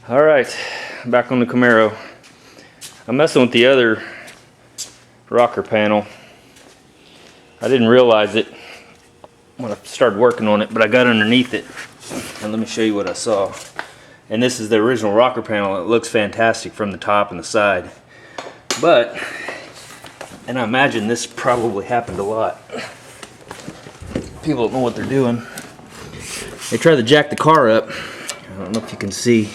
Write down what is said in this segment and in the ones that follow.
Alright, back on the Camaro. I'm messing with the other rocker panel. I didn't realize it when I started working on it, but I got underneath it. And let me show you what I saw. And this is the original rocker panel. It looks fantastic from the top and the side. But, and I imagine this probably happened a lot. People don't know what they're doing. They try to jack the car up. I don't know if you can see.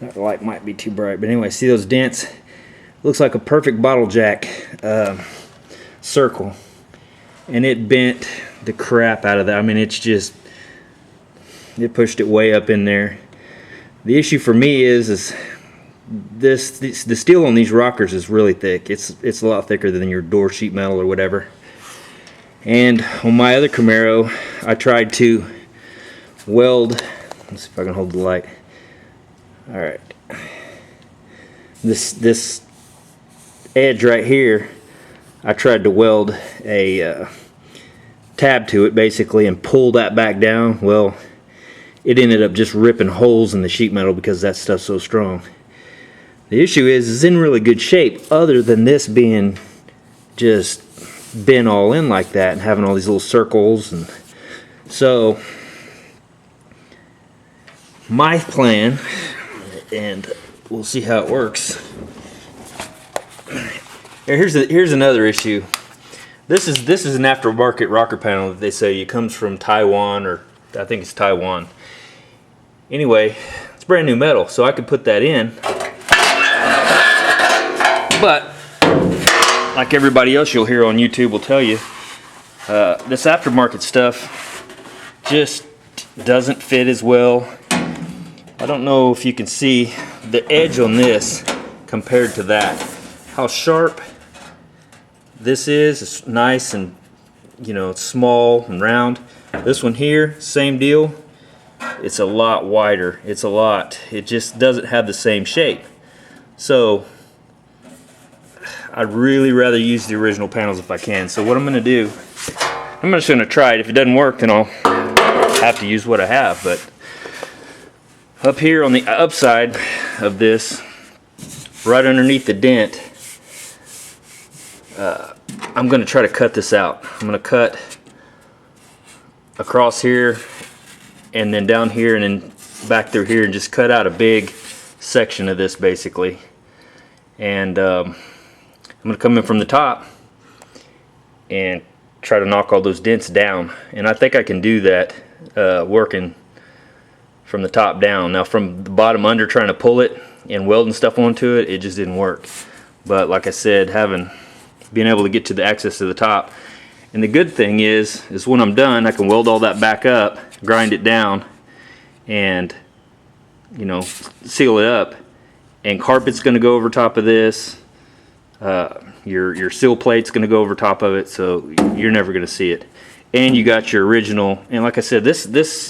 That light might be too bright, but anyway, see those dents? Looks like a perfect bottle jack circle, and it bent the crap out of that. I mean, it's just, it pushed it way up in there. The issue for me is the steel on these rockers is really thick. It's a lot thicker than your door sheet metal or whatever. And on my other Camaro, I tried to weld. Let's see if I can hold the light. All right, this edge right here, I tried to weld a tab to it basically and pull that back down. Well, it ended up just ripping holes in the sheet metal because that stuff's so strong. The issue is it's in really good shape, other than this being just bent all in like that and having all these little circles. And so my plan, and we'll see how it works. Here's another issue. This is an aftermarket rocker panel that they say it comes from Taiwan, or I think it's Taiwan. Anyway, it's brand new metal, so I could put that in. But like everybody else you'll hear on YouTube will tell you, this aftermarket stuff just doesn't fit as well. I don't know if you can see the edge on this compared to that. How sharp this is. It's nice and, you know, it's small and round. This one here, same deal. It's a lot wider. It just doesn't have the same shape. So I'd really rather use the original panels if I can. So what I'm gonna do, I'm just gonna try it. If it doesn't work, then I'll have to use what I have. But up here on the upside of this, right underneath the dent, I'm going to try to cut this out. I'm going to cut across here and then down here and then back through here and just cut out a big section of this basically. And I'm going to come in from the top and try to knock all those dents down. And I think I can do that working from the top down. Now from the bottom under, trying to pull it and welding stuff onto it, it just didn't work. But like I said, being able to get to the access to the top. And the good thing is when I'm done, I can weld all that back up, grind it down, and, you know, seal it up. And carpet's going to go over top of this. Your seal plate's going to go over top of it, so you're never going to see it. And you got your original, and like I said, this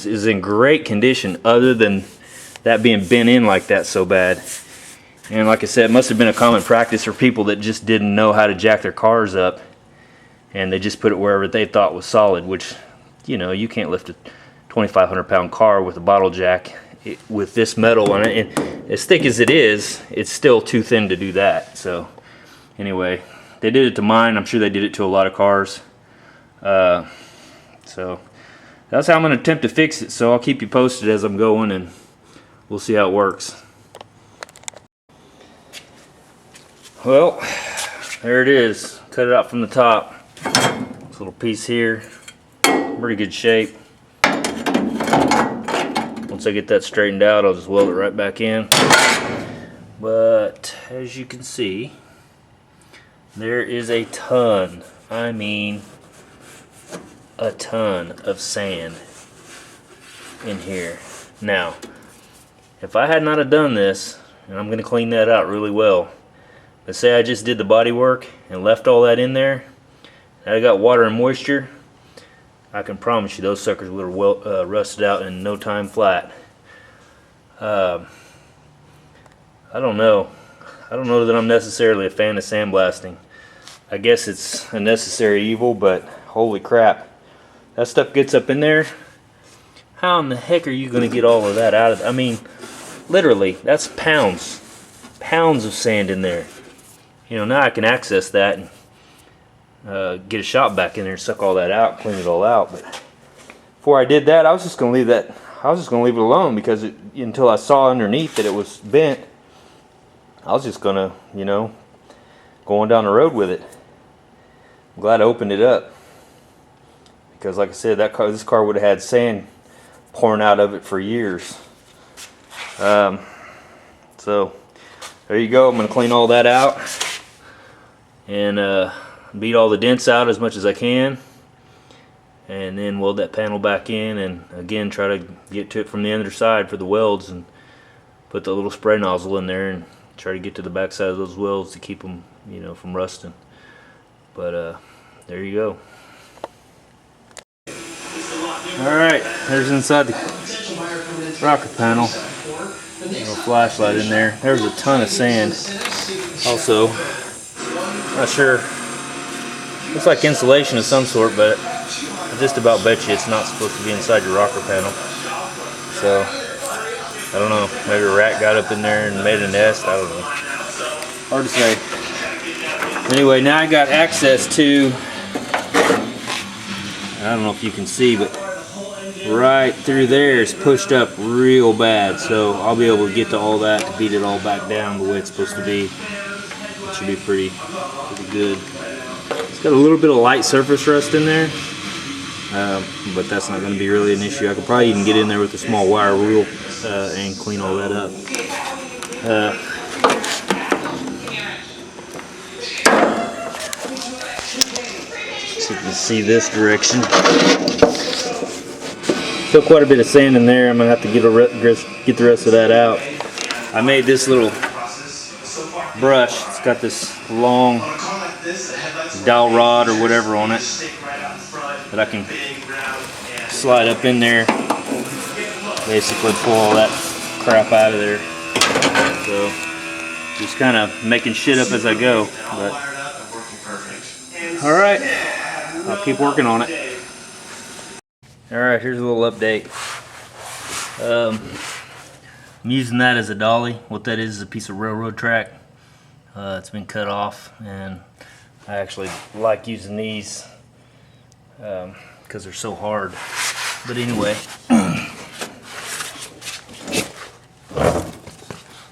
is in great condition, other than that being bent in like that so bad. And like I said, it must have been a common practice for people that just didn't know how to jack their cars up, and they just put it wherever they thought was solid, which, you know, you can't lift a 2,500 pound car with a bottle jack with this metal on it. And as thick as it is, it's still too thin to do that. So anyway, they did it to mine. I'm sure they did it to a lot of cars. So that's how I'm going to attempt to fix it. So I'll keep you posted as I'm going, and we'll see how it works. Well, there it is. Cut it out from the top. This little piece here, pretty good shape. Once I get that straightened out, I'll just weld it right back in. But as you can see, there is a ton, I mean a ton of sand in here. Now, if I had not have done this, and I'm going to clean that out really well, but say I just did the body work and left all that in there, and I got water and moisture, I can promise you those suckers would have rusted out in no time flat. I don't know that I'm necessarily a fan of sandblasting. I guess it's a necessary evil, but holy crap, that stuff gets up in there. How in the heck are you going to get all of that out of it? I mean, literally, that's pounds of sand in there. You know, now I can access that and get a shop back in there and suck all that out, clean it all out. But before I did that, I was just gonna leave it alone, because until I saw underneath that it was bent, I was just gonna, you know, go on down the road with it. I'm glad I opened it up, because like I said, this car would have had sand pouring out of it for years. So there you go. I'm gonna clean all that out and beat all the dents out as much as I can, and then weld that panel back in, and again try to get to it from the other side for the welds, and put the little spray nozzle in there and try to get to the back side of those welds to keep them, you know, from rusting. But there you go. Alright, there's inside the rocker panel. Little flashlight in there. There's a ton of sand. Also, not sure. Looks like insulation of some sort, but I just about bet you it's not supposed to be inside your rocker panel. So, I don't know. Maybe a rat got up in there and made a nest. I don't know. Hard to say. Anyway, now I got access to, I don't know if you can see, but right through there is pushed up real bad. So I'll be able to get to all that to beat it all back down the way it's supposed to be. It should be pretty good. It's got a little bit of light surface rust in there, but that's not going to be really an issue. I could probably even get in there with a small wire rule and clean all that up. So you can see this direction. Still quite a bit of sand in there. I'm going to have to get the rest of that out. I made this little brush. It's got this long dowel rod or whatever on it that I can slide up in there, basically pull all that crap out of there. So just kind of making shit up as I go. But alright, I'll keep working on it. Alright, here's a little update. I'm using that as a dolly. What that is a piece of railroad track. It's been cut off, and I actually like using these because they're so hard. But anyway,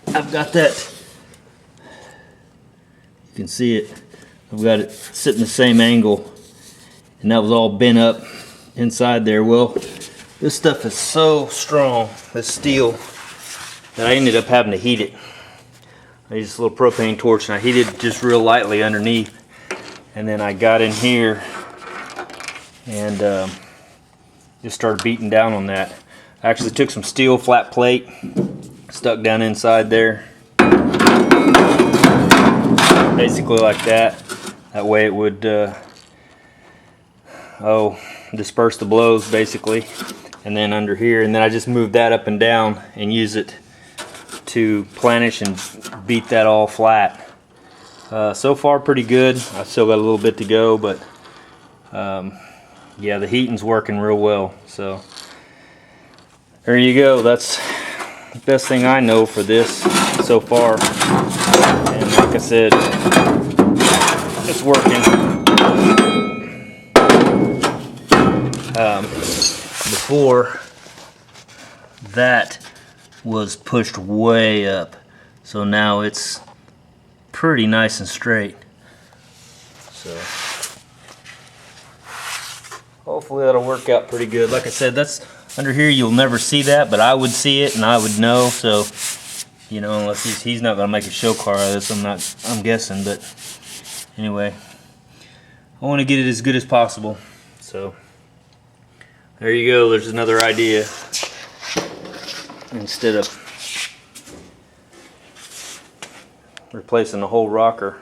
I've got that. You can see it. I've got it sitting the same angle, and that was all bent up inside there. Well, this stuff is so strong, this steel, that I ended up having to heat it. I used this little propane torch and I heated it just real lightly underneath, and then I got in here and just started beating down on that. I actually took some steel flat plate, stuck down inside there, basically like that. That way it would disperse the blows basically. And then under here, and then I just moved that up and down and use it to planish and beat that all flat. So far pretty good. I still got a little bit to go, but yeah, the heating's working real well. So there you go. That's the best thing I know for this so far. And like I said, it's working. Before, that was pushed way up, so now it's pretty nice and straight. So hopefully that'll work out pretty good. Like I said, that's under here, you'll never see that, but I would see it and I would know. So, you know, unless he's not gonna make a show car out of this, I'm guessing. But anyway, I want to get it as good as possible. So there you go. There's another idea. Instead of replacing the whole rocker,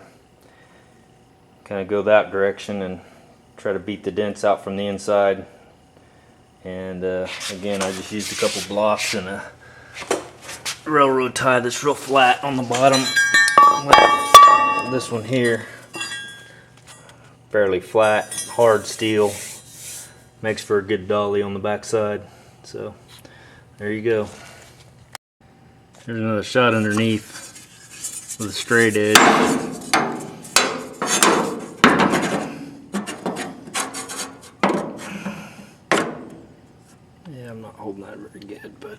kind of go that direction and try to beat the dents out from the inside. And again, I just used a couple blocks and a railroad tie that's real flat on the bottom. This one here, fairly flat, hard steel, makes for a good dolly on the back side. So there you go. Here's another shot underneath with a straight edge. Yeah, I'm not holding that very good, but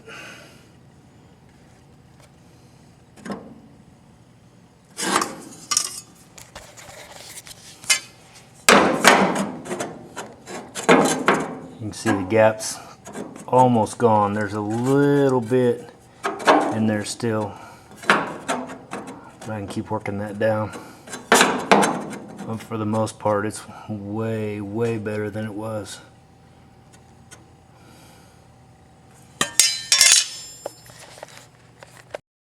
you can see the gaps almost gone. There's a little bit in there still. But I can keep working that down. But for the most part, it's way, way better than it was.